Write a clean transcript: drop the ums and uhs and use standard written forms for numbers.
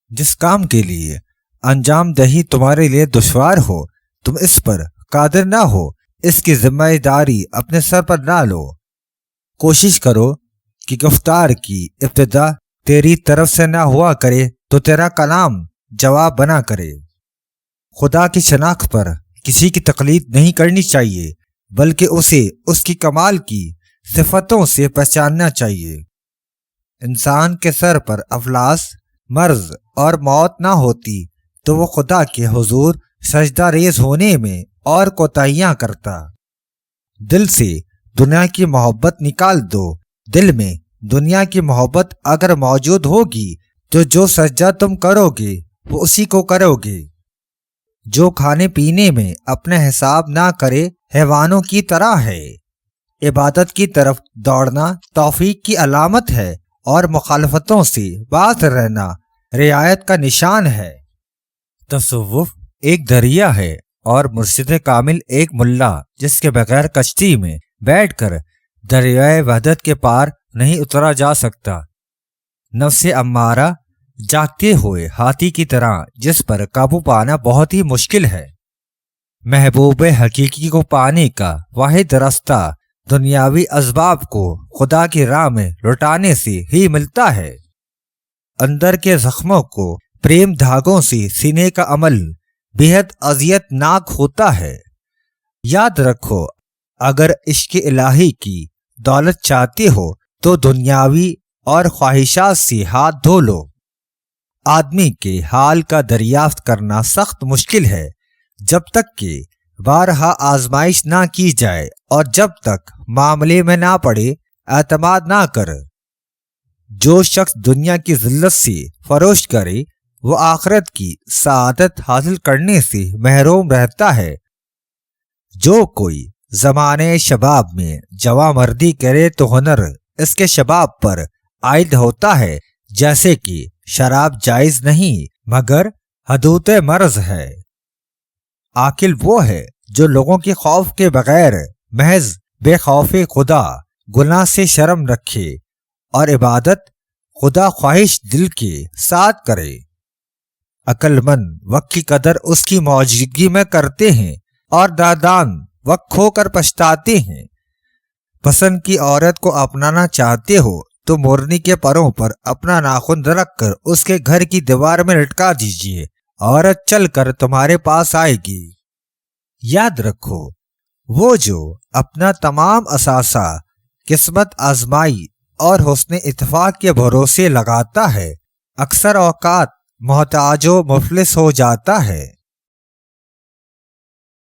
جس کام کے لیے انجام دہی تمہارے لیے دشوار ہو، تم اس پر قادر نہ ہو، اس کی ذمہ داری اپنے سر پر نہ لو۔ کوشش کرو کہ گفتار کی ابتدا تیری طرف سے نہ ہوا کرے تو تیرا کلام جواب بنا کرے۔ خدا کی شناخت پر کسی کی تقلید نہیں کرنی چاہیے، بلکہ اسے اس کی کمال کی صفتوں سے پہچاننا چاہیے۔ انسان کے سر پر افلاس، مرض اور موت نہ ہوتی تو وہ خدا کے حضور سجدہ ریز ہونے میں اور کوتاہیاں کرتا۔ دل سے دنیا کی محبت نکال دو۔ دل میں دنیا کی محبت اگر موجود ہوگی تو جو سجدہ تم کرو گے وہ اسی کو کرو گے۔ جو کھانے پینے میں اپنے حساب نہ کرے حیوانوں کی طرح ہے۔ عبادت کی طرف دوڑنا توفیق کی علامت ہے اور مخالفتوں سے باز رہنا رعایت کا نشان ہے۔ تصوف ایک دریا ہے اور مرشد کامل ایک ملا جس کے بغیر کشتی میں بیٹھ کر دریائے وحدت کے پار نہیں اترا جا سکتا۔ نفس امارہ جاگتے ہوئے ہاتھی کی طرح جس پر قابو پانا بہت ہی مشکل ہے۔ محبوب حقیقی کو پانے کا واحد راستہ دنیاوی اسباب کو خدا کی راہ میں لوٹانے سے ہی ملتا ہے۔ اندر کے زخموں کو پریم دھاگوں سے سینے کا عمل بےحد اذیت ناک ہوتا ہے۔ یاد رکھو، اگر عشق الہی کی دولت چاہتے ہو تو دنیاوی اور خواہشات سے ہاتھ دھو لو۔ آدمی کے حال کا دریافت کرنا سخت مشکل ہے جب تک کہ بارہا آزمائش نہ کی جائے اور جب تک معاملے میں نہ پڑے اعتماد نہ کر۔ جو شخص دنیا کی ذلت سے فروش کرے وہ آخرت کی سعادت حاصل کرنے سے محروم رہتا ہے۔ جو کوئی زمانے شباب میں جواں مردی کرے تو ہنر اس کے شباب پر عائد ہوتا ہے، جیسے کہ شراب جائز نہیں مگر حدود مرض ہے۔ عاقل وہ ہے جو لوگوں کے خوف کے بغیر محض بے خوف خدا گناہ سے شرم رکھے اور عبادت خدا خواہش دل کے ساتھ کرے۔ عقل مند وقت کی قدر اس کی موجودگی میں کرتے ہیں اور نادان وقت کھو کر پچھتاتے ہیں۔ پسند کی عورت کو اپنانا چاہتے ہو تو مورنی کے پروں پر اپنا ناخن رکھ کر اس کے گھر کی دیوار میں لٹکا دیجیے، عورت چل کر تمہارے پاس آئے گی۔ یاد رکھو، وہ جو اپنا تمام اثاثہ قسمت آزمائی اور حسن اتفاق کے بھروسے لگاتا ہے، اکثر اوقات محتاج و مفلس ہو جاتا ہے۔